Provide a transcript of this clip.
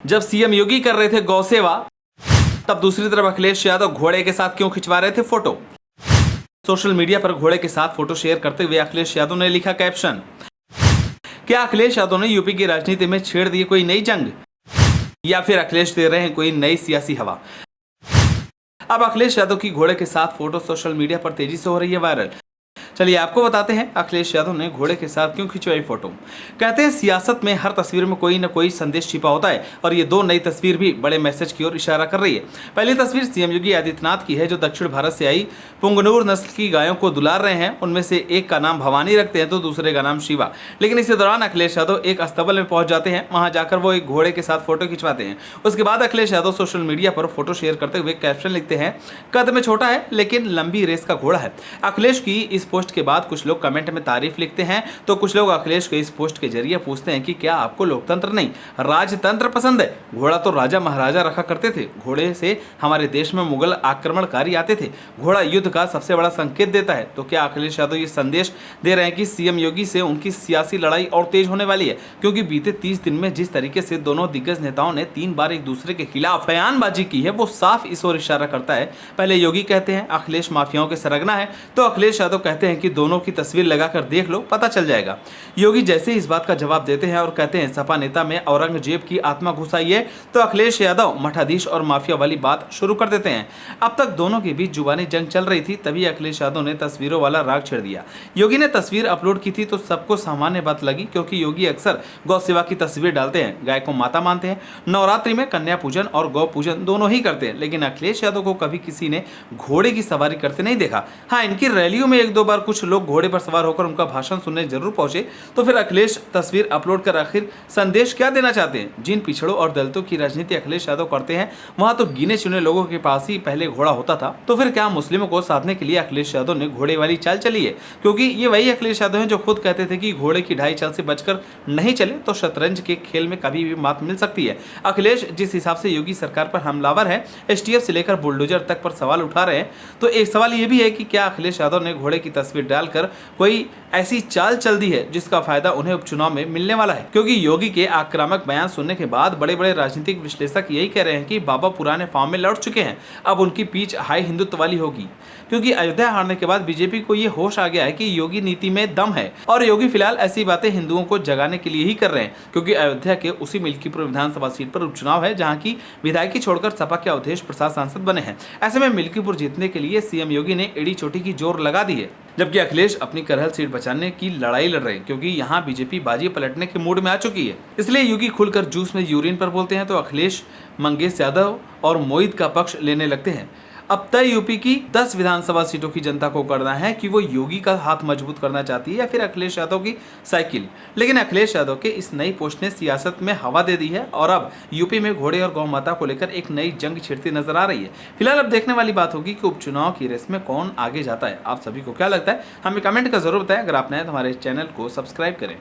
जब सीएम योगी कर रहे थे गौ सेवा, तब दूसरी तरफ अखिलेश यादव घोड़े के साथ क्यों खिंचवा रहे थे फोटो। सोशल मीडिया पर घोड़े के साथ फोटो शेयर करते हुए अखिलेश यादव ने लिखा कैप्शन, क्या अखिलेश यादव ने यूपी की राजनीति में छेड़ दी कोई नई जंग, या फिर अखिलेश दे रहे हैं कोई नई सियासी हवा। अब अखिलेश यादव की घोड़े के साथ फोटो सोशल मीडिया पर तेजी से हो रही है वायरल। चलिए आपको बताते हैं अखिलेश यादव ने घोड़े के साथ क्यों खिंचवाई फोटो। कहते हैं सियासत में हर तस्वीर में कोई न कोई संदेश छिपा होता है और ये दो नई तस्वीर भी बड़े मैसेज की ओर इशारा कर रही है। पहली तस्वीर सीएम योगी आदित्यनाथ की है, जो दक्षिण भारत से आई पुंगनूर नस्ल की गायों को दुलार रहे हैं। उनमें से एक का नाम भवानी रखते हैं तो दूसरे का नाम शिवा। लेकिन इसी दौरान अखिलेश यादव एक अस्तबल में पहुंच जाते हैं। वहां जाकर वो एक घोड़े के साथ फोटो खिंचवाते हैं। उसके बाद अखिलेश यादव सोशल मीडिया पर फोटो शेयर करते हुए कैप्शन लिखते हैं, कद में छोटा है लेकिन लंबी रेस का घोड़ा है। अखिलेश की इस पोस्ट के बाद कुछ लोग कमेंट में तारीफ लिखते हैं तो कुछ लोग अखिलेश को इस पोस्ट के जरिए पूछते हैं कि क्या आपको लोकतंत्र नहीं राजतंत्र पसंद है। घोड़ा तो राजा महाराजा रखा करते थे। घोड़े से हमारे देश में मुगल आक्रमणकारी आते थे। घोड़ा युद्ध का सबसे बड़ा संकेत देता है। तो क्या अखिलेश यादव ये संदेश दे रहे हैं कि सीएम योगी से उनकी सियासी लड़ाई और तेज होने वाली है, क्योंकि बीते 30 दिन में जिस तरीके से दोनों दिग्गज नेताओं ने 3 बार एक दूसरे के खिलाफ बयानबाजी की है, वो साफ इस ओर इशारा करता है। पहले योगी कहते हैं अखिलेश माफियाओं के सरगना है, तो अखिलेश यादव कहते हैं कि दोनों की तस्वीर लगाकर देख लो, पता चल जाएगा। योगी जैसे इस बात का जवाब देते हैं और कहते हैं सपा नेता में औरंगजेब की आत्मा घुस आई है, तो अखिलेश यादव मठाधीश और माफिया वाली बात शुरू कर देते हैं। अब तक दोनों के बीच जुबानी जंग चल रही थी, तभी अखिलेश यादव ने तस्वीरों वाला राग छेड़ दिया। योगी ने तस्वीर अपलोड की थी तो सबको सामान्य बात लगी, क्योंकि योगी अक्सर गौ सेवा की तस्वीर डालते हैं, गाय को माता मानते हैं, नवरात्रि में कन्या पूजन और गौ पूजन दोनों ही करते हैं। लेकिन अखिलेश यादव को कभी किसी ने घोड़े की सवारी करते नहीं देखा। हाँ, इनकी रैलियों में 1-2 बार कुछ लोग घोड़े पर सवार होकर उनका भाषण सुनने जरूर पहुंचे। तो फिर अखिलेश तस्वीर अपलोड कर आखिर संदेश क्या देना चाहते हैं। जिन पिछड़ों और दलितों की राजनीति अखिलेश यादव करते हैं, वहां तो गिने चुने लोगों के पास ही पहले घोड़ा होता था। तो फिर क्या मुस्लिमों को साधने के लिए अखिलेश यादव ने घोड़े वाली चाल चली है? क्योंकि ये वही अखिलेश यादव हैं जो खुद कहते थे कि घोड़े की ढाई चाल से बचकर नहीं चले तो शतरंज के खेल में कभी भी मात मिल सकती है। अखिलेश जिस हिसाब से योगी सरकार पर हमलावर है, एसटीएफ से लेकर बुलडोजर तक पर सवाल उठा रहे हैं, तो एक सवाल ये भी है कि क्या अखिलेश यादव ने घोड़े की तस्वीर डालकर कोई ऐसी चाल चल दी है जिसका फायदा उन्हें उपचुनाव में मिलने वाला है। क्योंकि योगी के आक्रामक बयान सुनने के बाद बड़े बड़े राजनीतिक विश्लेषक यही कह रहे हैं कि बाबा पुराने फॉर्म में लौट चुके हैं। अब उनकी पीच हाई हिंदुत्व वाली होगी, क्योंकि अयोध्या हारने के बाद बीजेपी को ये होश आ गया है कि योगी नीति में दम है और योगी फिलहाल ऐसी बातें हिंदुओं को जगाने के लिए ही कर रहे हैं। क्योंकि अयोध्या के उसी मिल्कीपुर विधानसभा सीट पर उपचुनाव है, जहाँ की विधायकी छोड़कर सपा के अवधेश प्रसाद सांसद बने हैं। ऐसे में मिल्कीपुर जीतने के लिए सीएम योगी ने एड़ी चोटी की जोर लगा दी है, जबकि अखिलेश अपनी करहल सीट बचाने की लड़ाई लड़ रहे हैं, क्योंकि यहाँ बीजेपी बाजी पलटने के मूड में आ चुकी है। इसलिए योगी खुलकर जूस में यूरिन पर बोलते हैं तो अखिलेश मंगेश यादव और मोहित का पक्ष लेने लगते हैं। अब तय यूपी की 10 विधानसभा सीटों की जनता को करना है कि वो योगी का हाथ मजबूत करना चाहती है या फिर अखिलेश यादव की साइकिल। लेकिन अखिलेश यादव के इस नई पोस्ट ने सियासत में हवा दे दी है और अब यूपी में घोड़े और गौ माता को लेकर एक नई जंग छिड़ती नजर आ रही है। फिलहाल अब देखने वाली बात होगी कि उपचुनाव की रेस में कौन आगे जाता है। आप सभी को क्या लगता है, हमें कमेंट का जरूर बताएं। अगर आप नए तो हमारे चैनल को सब्सक्राइब करें।